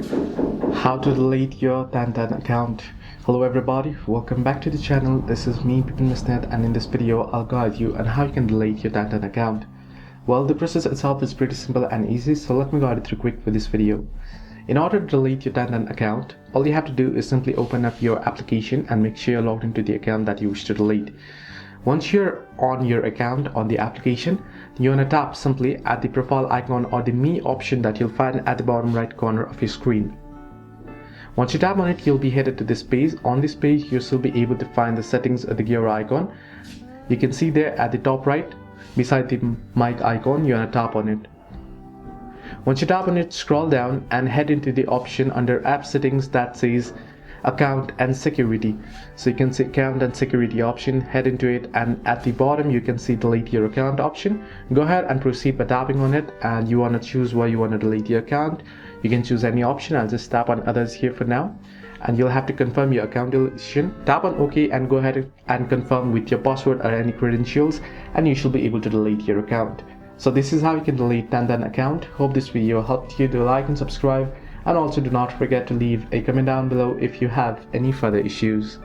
How to delete your TanTan account. Hello everybody, welcome back to the channel. This is me, Pipin, and in this video I'll guide you on how you can delete your TanTan account. Well, the process itself is pretty simple and easy, so let me guide you through quick with this video. In order to delete your TanTan account, all you have to do is simply open up your application and make sure you're logged into the account that you wish to delete. Once you're on your account on the application, you want to tap simply at the profile icon or the Me option that you'll find at the bottom right corner of your screen. Once you tap on it, you'll be headed to this page. On this page, you'll still be able to find the settings of the gear icon. You can see there at the top right, beside the mic icon, you want to tap on it. Once you tap on it, scroll down and head into the option under App Settings that says Account and Security. So you can see Account and Security option, head into it, and at the bottom you can see Delete Your Account option. Go ahead and proceed by tapping on it, and you want to choose where you want to delete your account. You can choose any option. I'll just tap on Others here for now, and you'll have to confirm your account deletion. Tap on OK and go ahead and confirm with your password or any credentials, and you should be able to delete your account. So this is how you can delete TanTan account. Hope this video helped you. Do like and subscribe, and also do not forget to leave a comment down below if you have any further issues.